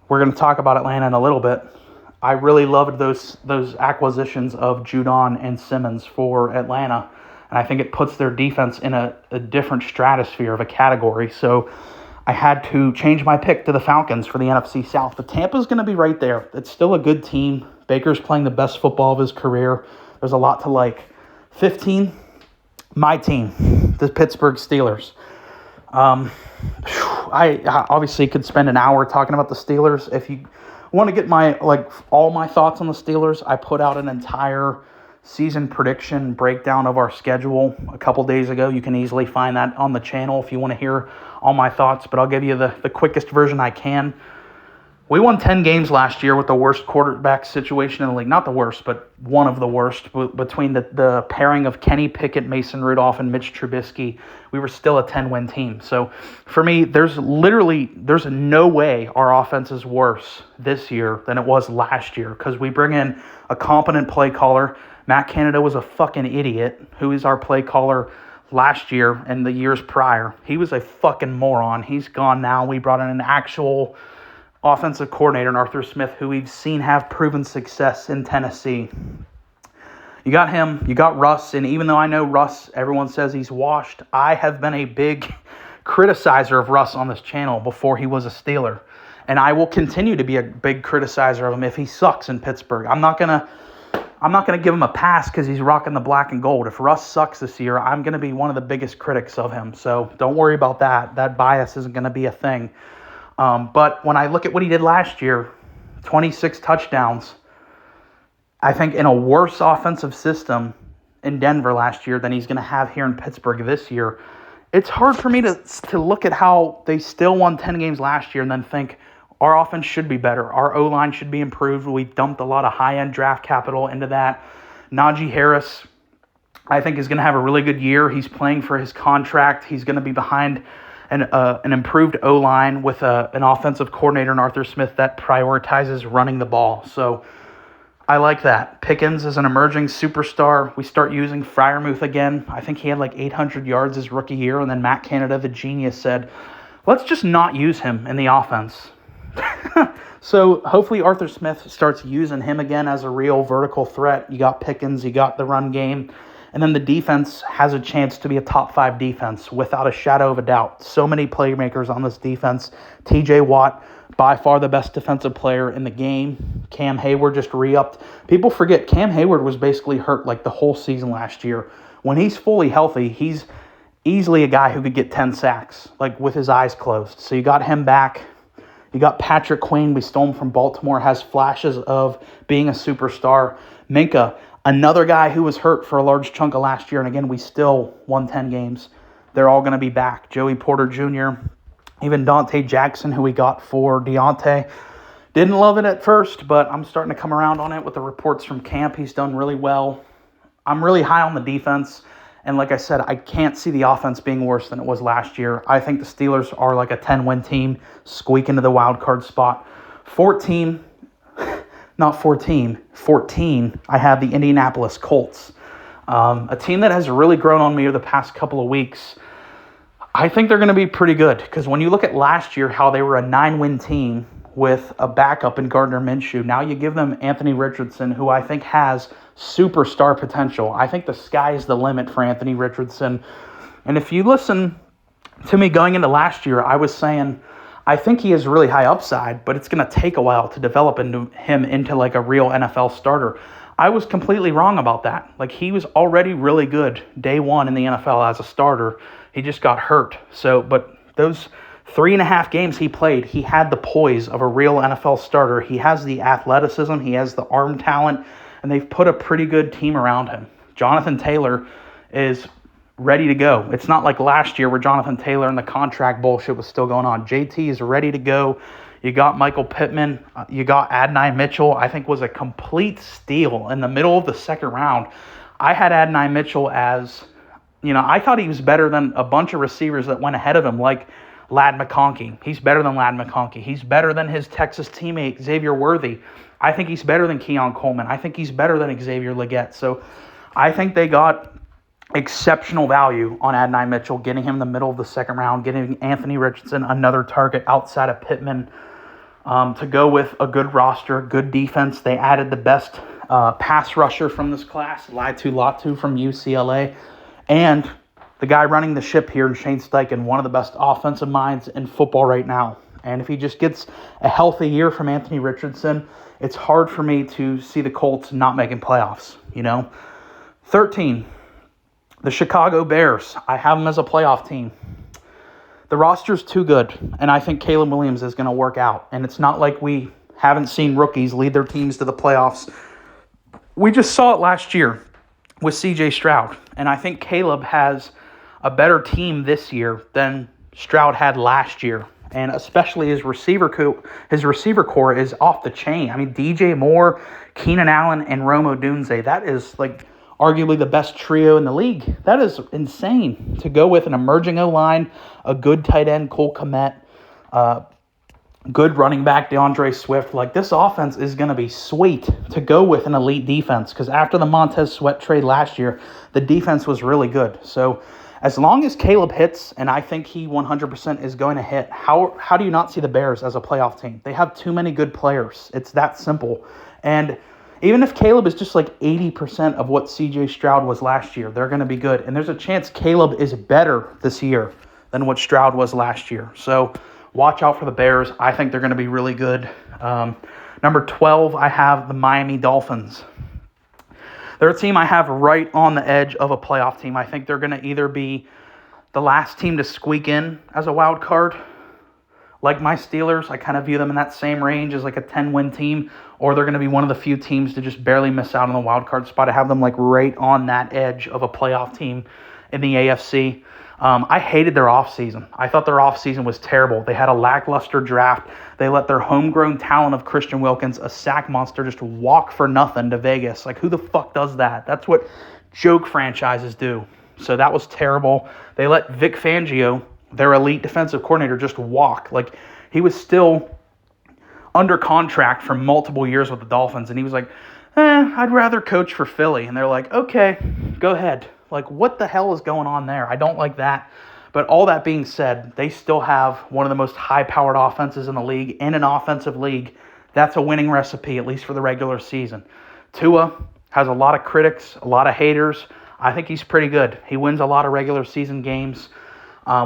[SPEAKER 1] we're going to talk about Atlanta in a little bit. I really loved those acquisitions of Judon and Simmons for Atlanta, and I think it puts their defense in a different stratosphere of a category. So I had to change my pick to the Falcons for the NFC South. But Tampa's going to be right there. It's still a good team. Baker's playing the best football of his career. There's a lot to like. 15, my team, the Pittsburgh Steelers. I obviously could spend an hour talking about the Steelers. If you want to get all my thoughts on the Steelers, I put out an entire season prediction breakdown of our schedule a couple days ago. You can easily find that on the channel if you want to hear all my thoughts, but I'll give you the quickest version I can. We won 10 games last year with the worst quarterback situation in the league. Not the worst, but one of the worst. Between the pairing of Kenny Pickett, Mason Rudolph, and Mitch Trubisky, we were still a 10-win team. So for me, there's no way our offense is worse this year than it was last year because we bring in a competent play caller. Matt Canada was a fucking idiot, who is our play caller last year and the years prior. He was a fucking moron. He's gone now. We brought in an actual offensive coordinator, Arthur Smith, who we've seen have proven success in Tennessee. You got him, you got Russ, and even though I know Russ, everyone says he's washed, I have been a big criticizer of Russ on this channel before he was a Steeler. And I will continue to be a big criticizer of him if he sucks in Pittsburgh. I'm not gonna give him a pass because he's rocking the black and gold. If Russ sucks this year, I'm gonna be one of the biggest critics of him. So don't worry about that. That bias isn't gonna be a thing. But when I look at what he did last year, 26 touchdowns, I think in a worse offensive system in Denver last year than he's going to have here in Pittsburgh this year, it's hard for me to look at how they still won 10 games last year and then think our offense should be better. Our O-line should be improved. We dumped a lot of high-end draft capital into that. Najee Harris, I think, is going to have a really good year. He's playing for his contract. He's going to be behind an improved O-line with an offensive coordinator in Arthur Smith that prioritizes running the ball. So I like that. Pickens is an emerging superstar. We start using Freiermuth again. I think he had like 800 yards his rookie year, and then Matt Canada, the genius, said, let's just not use him in the offense. So hopefully Arthur Smith starts using him again as a real vertical threat. You got Pickens, you got the run game. And then the defense has a chance to be a top 5 defense without a shadow of a doubt. So many playmakers on this defense. TJ Watt, by far the best defensive player in the game. Cam Hayward just re-upped. People forget Cam Hayward was basically hurt like the whole season last year. When he's fully healthy, he's easily a guy who could get 10 sacks, like with his eyes closed. So you got him back. You got Patrick Queen. We stole him from Baltimore. Has flashes of being a superstar. Minkah, another guy who was hurt for a large chunk of last year. And again, we still won 10 games. They're all going to be back. Joey Porter Jr., even Dante Jackson, who we got for Deontay. Didn't love it at first, but I'm starting to come around on it with the reports from camp. He's done really well. I'm really high on the defense. And like I said, I can't see the offense being worse than it was last year. I think the Steelers are like a 10-win team, squeak into the wild card spot. 14, I have the Indianapolis Colts. A team that has really grown on me over the past couple of weeks. I think they're going to be pretty good because when you look at last year, how they were a 9-win team with a backup in Gardner Minshew, now you give them Anthony Richardson, who I think has superstar potential. I think the sky is the limit for Anthony Richardson. And if you listen to me going into last year, I was saying I think he has really high upside, but it's going to take a while to develop him into like a real NFL starter. I was completely wrong about that. Like, he was already really good day one in the NFL as a starter. He just got hurt. But those 3.5 games he played, he had the poise of a real NFL starter. He has the athleticism. He has the arm talent. And they've put a pretty good team around him. Jonathan Taylor is ready to go. It's not like last year where Jonathan Taylor and the contract bullshit was still going on. JT is ready to go. You got Michael Pittman. You got Adonai Mitchell, I think was a complete steal in the middle of the second round. I had Adonai Mitchell as, I thought he was better than a bunch of receivers that went ahead of him, like Ladd McConkey. He's better than Ladd McConkey. He's better than his Texas teammate, Xavier Worthy. I think he's better than Keon Coleman. I think he's better than Xavier Legette. So I think they got exceptional value on Adonai Mitchell, getting him in the middle of the second round, getting Anthony Richardson another target outside of Pittman, to go with a good roster, good defense. They added the best pass rusher from this class, Laiatu Latu from UCLA, and the guy running the ship here, Shane Steichen, one of the best offensive minds in football right now. And if he just gets a healthy year from Anthony Richardson, it's hard for me to see the Colts not making playoffs, 13, the Chicago Bears. I have them as a playoff team. The roster's too good, and I think Caleb Williams is going to work out. And it's not like we haven't seen rookies lead their teams to the playoffs. We just saw it last year with C.J. Stroud, and I think Caleb has a better team this year than Stroud had last year. And especially his receiver core is off the chain. I mean, DJ Moore, Keenan Allen, and Rome Odunze, that is like arguably the best trio in the league. That is insane to go with an emerging O-line, a good tight end, Cole Kmet, good running back, DeAndre Swift. Like, this offense is going to be sweet to go with an elite defense because after the Montez Sweat trade last year, the defense was really good. So as long as Caleb hits, and I think he 100% is going to hit, how do you not see the Bears as a playoff team? They have too many good players. It's that simple. And even if Caleb is just like 80% of what C.J. Stroud was last year, they're going to be good. And there's a chance Caleb is better this year than what Stroud was last year. So watch out for the Bears. I think they're going to be really good. Number 12, I have the Miami Dolphins. They're a team I have right on the edge of a playoff team. I think they're going to either be the last team to squeak in as a wild card, like my Steelers. I kind of view them in that same range as like a 10-win team, or they're going to be one of the few teams to just barely miss out on the wild card spot. I have them like right on that edge of a playoff team in the AFC. I hated their offseason. I thought their offseason was terrible. They had a lackluster draft. They let their homegrown talent of Christian Wilkins, a sack monster, just walk for nothing to Vegas. Like, who the fuck does that? That's what joke franchises do. So that was terrible. They let Vic Fangio, their elite defensive coordinator, just walk. Like, he was still under contract for multiple years with the Dolphins, and he was like, I'd rather coach for Philly. And they're like, okay, go ahead. Like, what the hell is going on there? I don't like that. But all that being said, they still have one of the most high-powered offenses in the league. In an offensive league, that's a winning recipe, at least for the regular season. Tua has a lot of critics, a lot of haters. I think he's pretty good. He wins a lot of regular season games.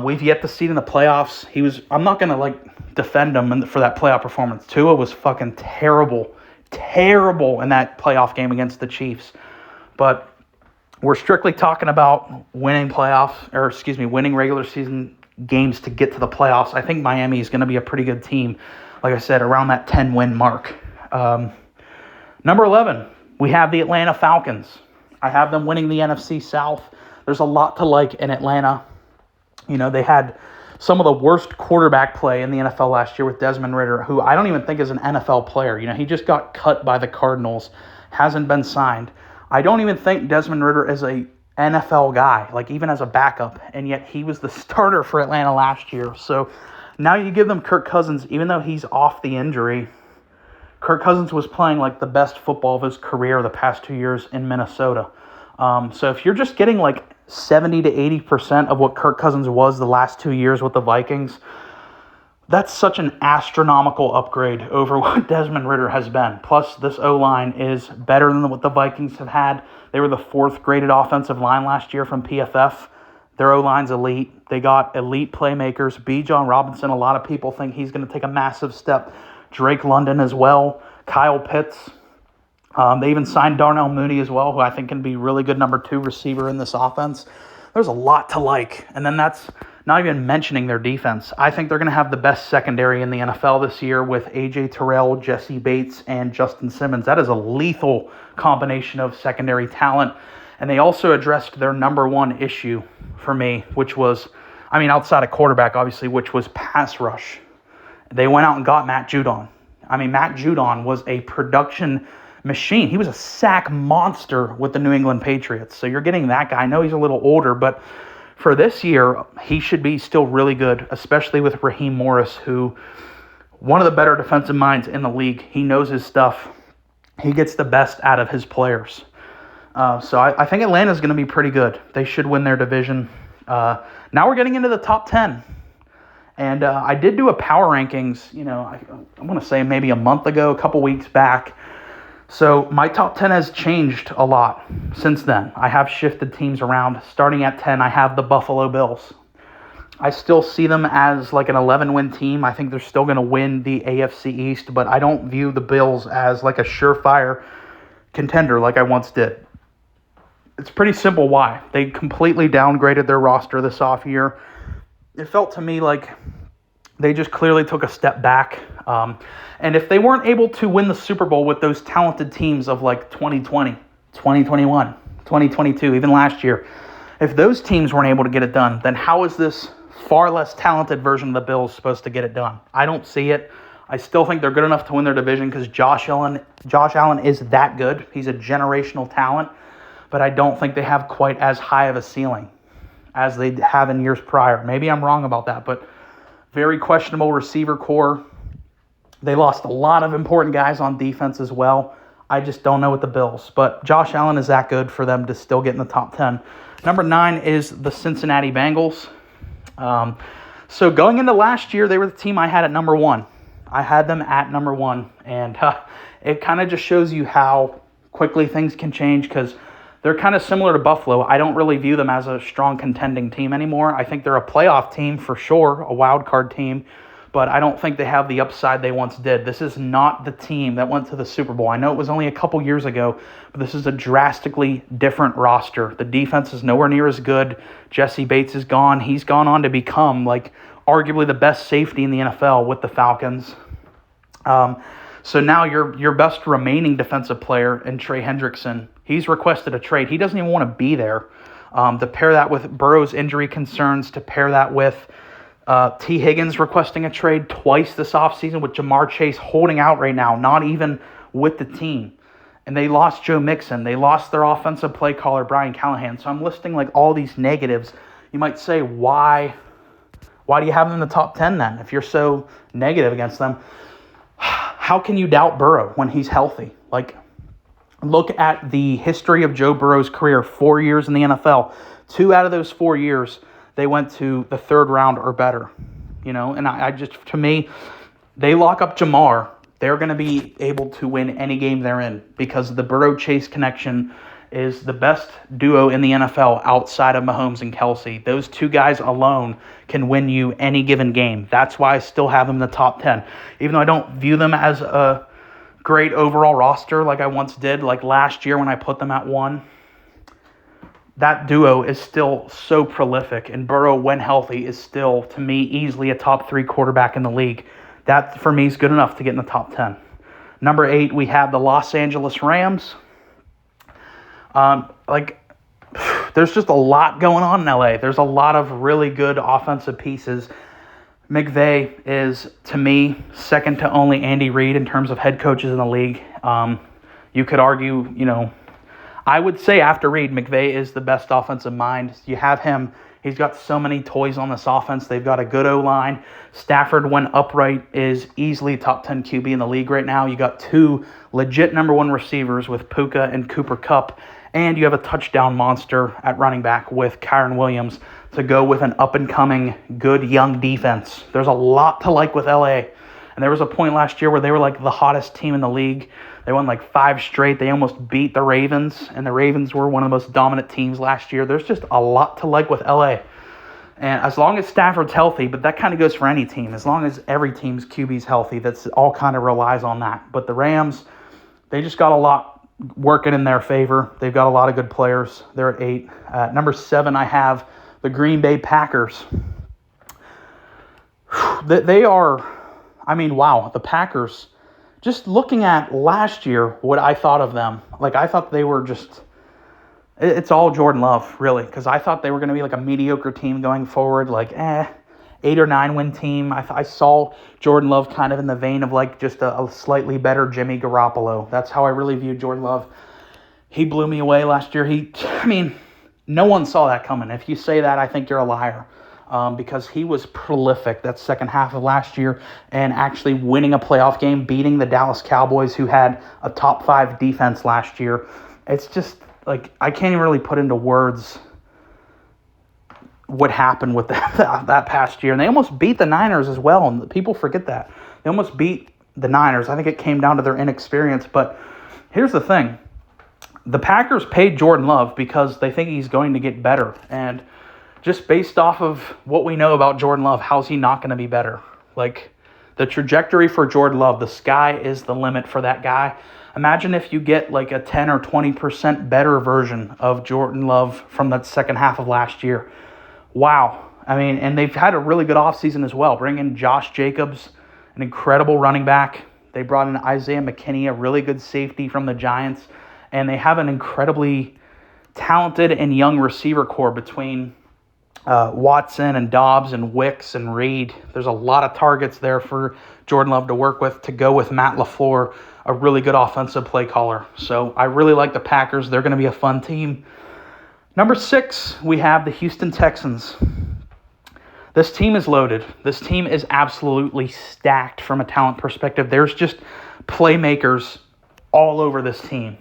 [SPEAKER 1] We've yet to see it in the playoffs. I'm not going to defend him for that playoff performance. Tua was fucking terrible in that playoff game against the Chiefs. But we're strictly talking about winning regular season games to get to the playoffs. I think Miami is going to be a pretty good team. Like I said, around that 10-win mark. Number 11, we have the Atlanta Falcons. I have them winning the NFC South. There's a lot to like in Atlanta. They had some of the worst quarterback play in the NFL last year with Desmond Ridder, who I don't even think is an NFL player. He just got cut by the Cardinals, hasn't been signed. I don't even think Desmond Ridder is a NFL guy, even as a backup, and yet he was the starter for Atlanta last year. So now you give them Kirk Cousins, even though he's off the injury. Kirk Cousins was playing the best football of his career the past 2 years in Minnesota. So if you're just getting 70 to 80% of what Kirk Cousins was the last 2 years with the Vikings, that's such an astronomical upgrade over what Desmond Ridder has been. Plus, this O-line is better than what the Vikings have had. They were the 4th graded offensive line last year from PFF. Their O-line's elite. They got elite playmakers. Bijan Robinson, a lot of people think he's going to take a massive step. Drake London as well. Kyle Pitts. They even signed Darnell Mooney as well, who I think can be really good number 2 receiver in this offense. There's a lot to like. And then that's not even mentioning their defense. I think they're going to have the best secondary in the NFL this year with A.J. Terrell, Jesse Bates, and Justin Simmons. That is a lethal combination of secondary talent. And they also addressed their number 1 issue for me, which was, outside of quarterback, obviously, which was pass rush. They went out and got Matt Judon. Matt Judon was a production machine. He was a sack monster with the New England Patriots. So you're getting that guy. I know he's a little older, but for this year, he should be still really good, especially with Raheem Morris, who one of the better defensive minds in the league. He knows his stuff. He gets the best out of his players. So I think Atlanta's going to be pretty good. They should win their division. Now we're getting into the top 10. And I did do a power rankings, I want to say maybe a month ago, a couple weeks back. So my top 10 has changed a lot since then. I have shifted teams around. Starting at 10, I have the Buffalo Bills. I still see them as an 11-win team. I think they're still going to win the AFC East, but I don't view the Bills as a surefire contender like I once did. It's pretty simple why. They completely downgraded their roster this off year. It felt to me like they just clearly took a step back. And if they weren't able to win the Super Bowl with those talented teams of 2020, 2021, 2022, even last year, if those teams weren't able to get it done, then how is this far less talented version of the Bills supposed to get it done? I don't see it. I still think they're good enough to win their division because Josh Allen is that good. He's a generational talent, but I don't think they have quite as high of a ceiling as they have in years prior. Maybe I'm wrong about that, but very questionable receiver core. They lost a lot of important guys on defense as well. I just don't know with the Bills, but Josh Allen is that good for them to still get in the top 10. Number 9 is the Cincinnati Bengals. So going into last year, they were the team I had at number 1. I had them at number 1, and it kind of just shows you how quickly things can change because they're kind of similar to Buffalo. I don't really view them as a strong contending team anymore. I think they're a playoff team for sure, a wild card team, but I don't think they have the upside they once did. This is not the team that went to the Super Bowl. I know it was only a couple years ago, but this is a drastically different roster. The defense is nowhere near as good. Jesse Bates is gone. He's gone on to become arguably the best safety in the NFL with the Falcons. So now your best remaining defensive player in Trey Hendrickson, he's requested a trade. He doesn't even want to be there. To pair that with Burrow's injury concerns, to pair that with T. Higgins requesting a trade twice this offseason, with Jamar Chase holding out right now, not even with the team. And they lost Joe Mixon. They lost their offensive play caller, Brian Callahan. So I'm listing all these negatives. You might say, why do you have them in the top 10 then if you're so negative against them? How can you doubt Burrow when he's healthy? Look at the history of Joe Burrow's career, 4 years in the NFL. 2 out of those 4 years, they went to the 3rd round or better. And I just, to me, they lock up Jamar, they're going to be able to win any game they're in because the Burrow-Chase connection is the best duo in the NFL outside of Mahomes and Kelsey. Those two guys alone can win you any given game. That's why I still have them in the top 10. Even though I don't view them as a great overall roster like I once did, like last year when I put them at 1, that duo is still so prolific. And Burrow, when healthy, is still, to me, easily a top 3 quarterback in the league. That, for me, is good enough to get in the top 10. Number 8, we have the Los Angeles Rams. There's just a lot going on in LA. There's a lot of really good offensive pieces. McVay is, to me, second to only Andy Reid in terms of head coaches in the league. You could argue, I would say after Reid, McVay is the best offensive mind. You have him. He's got so many toys on this offense. They've got a good O-line. Stafford, when upright, is easily top 10 QB in the league right now. You got 2 legit number 1 receivers with Puka and Cooper Kupp. And you have a touchdown monster at running back with Kyren Williams to go with an up-and-coming, good young defense. There's a lot to like with LA. And there was a point last year where they were like the hottest team in the league. They won like 5 straight. They almost beat the Ravens. And the Ravens were one of the most dominant teams last year. There's just a lot to like with LA. And as long as Stafford's healthy, but that kind of goes for any team. As long as every team's QB's healthy, that's all kind of relies on that. But the Rams, they just got a lot working in their favor. They've got a lot of good players. They're at 8. Number 7, I have the Green Bay Packers. They are, wow, the Packers. Just looking at last year, what I thought of them, I thought they were just, it's all Jordan Love, really, because I thought they were going to be like a mediocre team going forward, 8 or 9 win team. I saw Jordan Love kind of in the vein of just a slightly better Jimmy Garoppolo. That's how I really viewed Jordan Love. He blew me away last year. No one saw that coming. If you say that, I think you're a liar. Because he was prolific that second half of last year and actually winning a playoff game, beating the Dallas Cowboys, who had a top 5 defense last year. It's just, I can't even really put into words what happened with that past year. And they almost beat the Niners as well, and people forget that. They almost beat the Niners. I think it came down to their inexperience. But here's the thing. The Packers paid Jordan Love because they think he's going to get better. And just based off of what we know about Jordan Love, how's he not going to be better? The trajectory for Jordan Love, the sky is the limit for that guy. Imagine if you get a 10 or 20% better version of Jordan Love from that second half of last year. Wow. And they've had a really good offseason as well. Bring in Josh Jacobs, an incredible running back. They brought in Isaiah McKinney, a really good safety from the Giants. And they have an incredibly talented and young receiver core between Watson and Dobbs and Wicks and Reed. There's a lot of targets there for Jordan Love to work with, to go with Matt LaFleur, a really good offensive play caller. So I really like the Packers. They're going to be a fun team. Number 6, we have the Houston Texans. This team is loaded. This team is absolutely stacked from a talent perspective. There's just playmakers all over this team.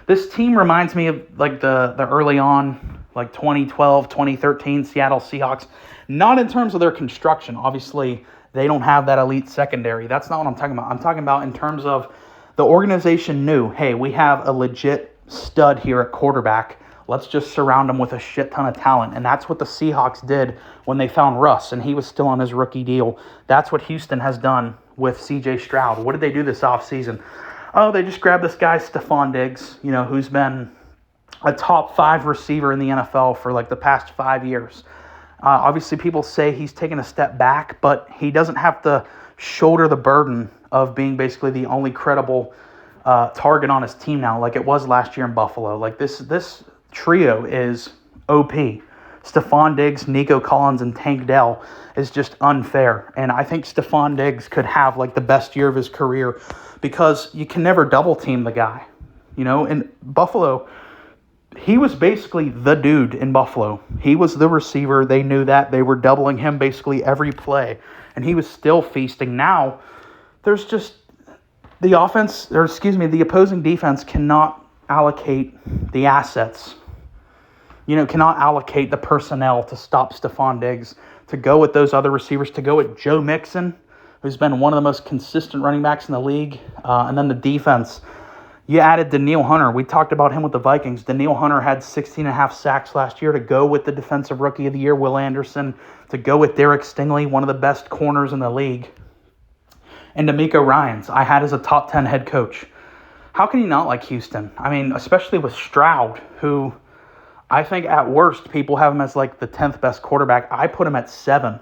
[SPEAKER 1] This team reminds me of the early on, 2012, 2013 Seattle Seahawks. Not in terms of their construction. Obviously, they don't have that elite secondary. That's not what I'm talking about. I'm talking about in terms of the organization knew, hey, we have a legit stud here at quarterback. Let's just surround him with a shit ton of talent. And that's what the Seahawks did when they found Russ, and he was still on his rookie deal. That's what Houston has done with C.J. Stroud. What did they do this offseason? Oh, they just grabbed this guy, Stephon Diggs, who's been a top 5 receiver in the NFL for the past 5 years. Obviously, people say he's taken a step back, but he doesn't have to shoulder the burden of being basically the only credible target on his team now, like it was last year in Buffalo. This trio is OP. Stephon Diggs, Nico Collins, and Tank Dell is just unfair. And I think Stephon Diggs could have the best year of his career because you can never double team the guy. In Buffalo, he was basically the dude in Buffalo. He was the receiver. They knew that. They were doubling him basically every play. And he was still feasting. Now, there's just the opposing defense cannot allocate the assets. Cannot allocate the personnel to stop Stephon Diggs, to go with those other receivers, to go with Joe Mixon, who's been one of the most consistent running backs in the league. And then the defense. You added Danielle Hunter. We talked about him with the Vikings. Danielle Hunter had 16.5 sacks last year to go with the Defensive Rookie of the Year, Will Anderson, to go with Derek Stingley, one of the best corners in the league. And D'Amico Ryans, I had as a top 10 head coach. How can you not like Houston? I mean, especially with Stroud, who I think at worst people have him as like the 10th best quarterback. I put him at 7.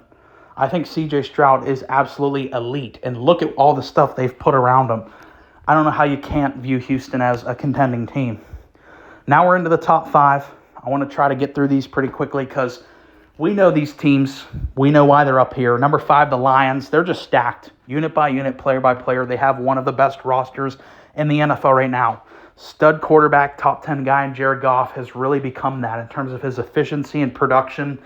[SPEAKER 1] I think C.J. Stroud is absolutely elite. And look at all the stuff they've put around him. I don't know how you can't view Houston as a contending team. Now we're into the top 5. I want to try to get through these pretty quickly because we know these teams. We know why they're up here. Number 5, the Lions. They're just stacked. Unit by unit, player by player. They have one of the best rosters in the NFL right now. Stud quarterback, top 10 guy, and Jared Goff has really become that in terms of his efficiency and production.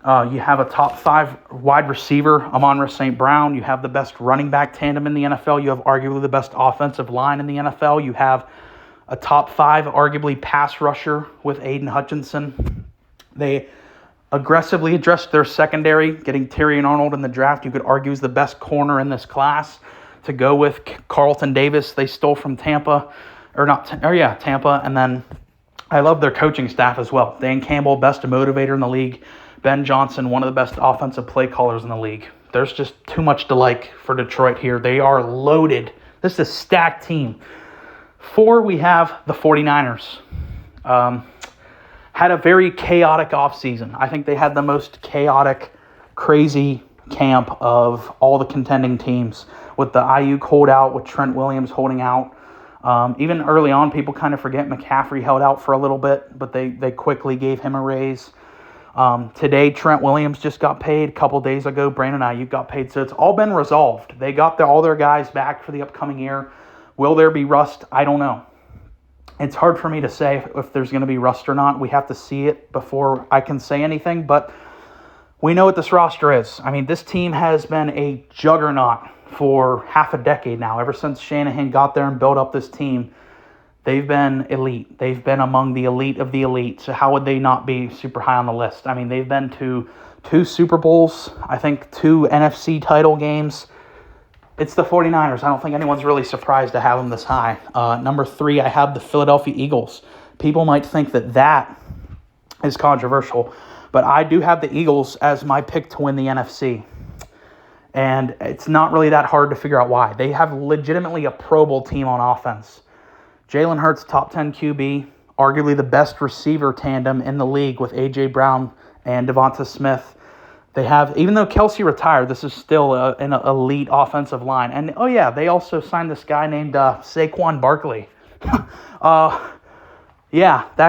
[SPEAKER 1] You have a top 5 wide receiver, Amon-Ra St. Brown. You have the best running back tandem in the NFL. You have arguably the best offensive line in the NFL. You have a top 5, arguably, pass rusher with Aiden Hutchinson. They aggressively addressed their secondary, getting Terrion Arnold in the draft. You could argue is the best corner in this class to go with Carlton Davis. They stole from Tampa. Tampa. And then I love their coaching staff as well. Dan Campbell, best motivator in the league. Ben Johnson, one of the best offensive play callers in the league. There's just too much to like for Detroit here. They are loaded. This is a stacked team. 4, we have the 49ers. Had a very chaotic offseason. I think they had the most chaotic, crazy camp of all the contending teams with the Ayuk holdout, with Trent Williams holding out. Even early on, people kind of forget McCaffrey held out for a little bit, but they quickly gave him a raise. Today, Trent Williams just got paid. A couple days ago, Brandon Ayuk got paid. So it's all been resolved. They got all their guys back for the upcoming year. Will there be rust? I don't know. It's hard for me to say if there's going to be rust or not. We have to see it before I can say anything. But we know what this roster is. I mean, this team has been a juggernaut for half a decade now. Ever since Shanahan got there and built up this team, they've been elite. They've been among the elite of the elite. So how would they not be super high on the list? I mean, they've been to 2 Super Bowls, I think 2 NFC title games. It's the 49ers. I don't think anyone's really surprised to have them this high. Number 3, I have the Philadelphia Eagles. People might think that is controversial, but I do have the Eagles as my pick to win the NFC. And it's not really that hard to figure out why. They have legitimately a Pro Bowl team on offense. Jalen Hurts, top 10 QB, arguably the best receiver tandem in the league with A.J. Brown and Devonta Smith. They have, even though Kelsey retired, this is still an elite offensive line. And, they also signed this guy named Saquon Barkley. That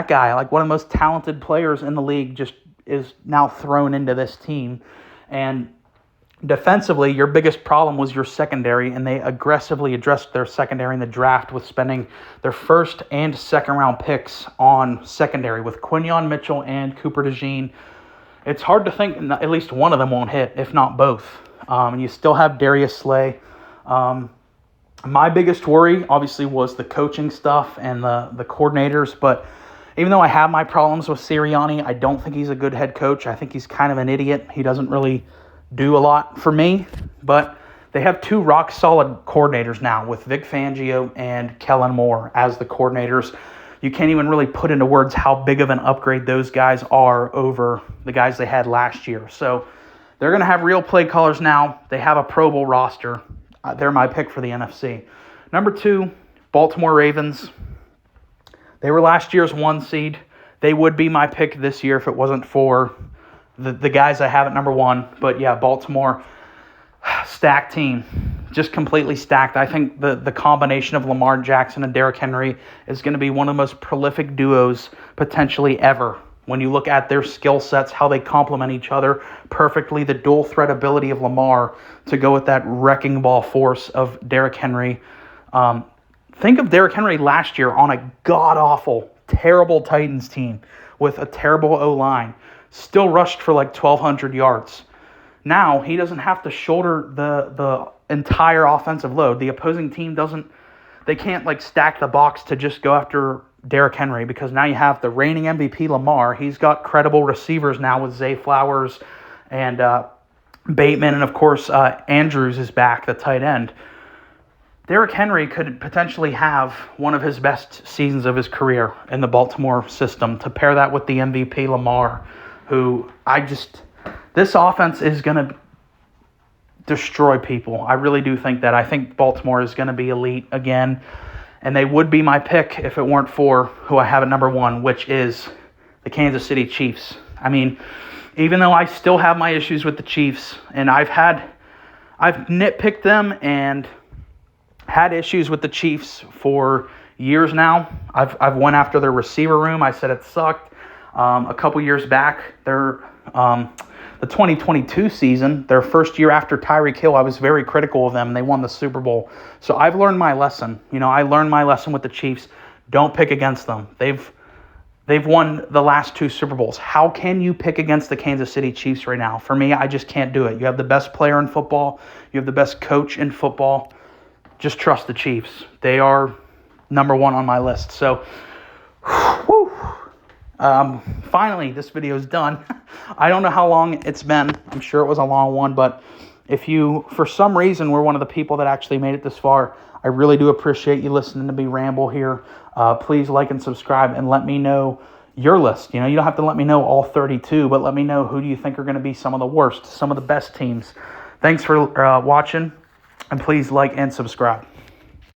[SPEAKER 1] guy, like one of the most talented players in the league, just is now thrown into this team. And defensively, your biggest problem was your secondary, and they aggressively addressed their secondary in the draft with spending their first and second round picks on secondary with Quinyon Mitchell and Cooper DeJean. It's hard to think at least one of them won't hit, if not both. And you still have Darius Slay. My biggest worry, obviously, was the coaching stuff and the coordinators. But even though I have my problems with Sirianni, I don't think he's a good head coach. I think he's kind of an idiot. He doesn't really do a lot for me. But they have 2 rock-solid coordinators now with Vic Fangio and Kellen Moore as the coordinators. You can't even really put into words how big of an upgrade those guys are over the guys they had last year. So they're going to have real play callers now. They have a Pro Bowl roster. They're my pick for the NFC. Number 2, Baltimore Ravens. They were last year's 1 seed. They would be my pick this year if it wasn't for the guys I have at number 1. But yeah, Baltimore, stacked team. Just completely stacked. I think the combination of Lamar Jackson and Derrick Henry is going to be one of the most prolific duos potentially ever. When you look at their skill sets, how they complement each other perfectly, the dual threat ability of Lamar to go with that wrecking ball force of Derrick Henry. Think of Derrick Henry last year on a god-awful, terrible Titans team with a terrible O-line. Still rushed for like 1,200 yards. Now he doesn't have to shoulder the entire offensive load. The opposing team they can't stack the box to just go after Derrick Henry because now you have the reigning MVP Lamar. He's got credible receivers now with Zay Flowers and Bateman, and of course Andrews is back, the tight end. Derrick Henry could potentially have one of his best seasons of his career in the Baltimore system. To pair that with the MVP Lamar, who this offense is going to destroy people. I really do think that. I think Baltimore is going to be elite again, and they would be my pick if it weren't for who I have at number 1, which is the Kansas City Chiefs. I mean, even though I still have my issues with the Chiefs, and I've nitpicked them and had issues with the Chiefs for years now. I've went after their receiver room. I said it sucked. A couple years back, the 2022 season, their first year after Tyreek Hill, I was very critical of them. They won the Super Bowl. So I've learned my lesson. I learned my lesson with the Chiefs. Don't pick against them. They've won the last 2 Super Bowls. How can you pick against the Kansas City Chiefs right now? For me, I just can't do it. You have the best player in football. You have the best coach in football. Just trust the Chiefs. They are number 1 on my list. So, finally, this video is done. I don't know how long it's been. I'm sure it was a long one, but if you, for some reason, were one of the people that actually made it this far, I really do appreciate you listening to me ramble here. Please like and subscribe and let me know your list. You don't have to let me know all 32, but let me know who do you think are going to be some of the worst, some of the best teams. Thanks for watching. And please like and subscribe.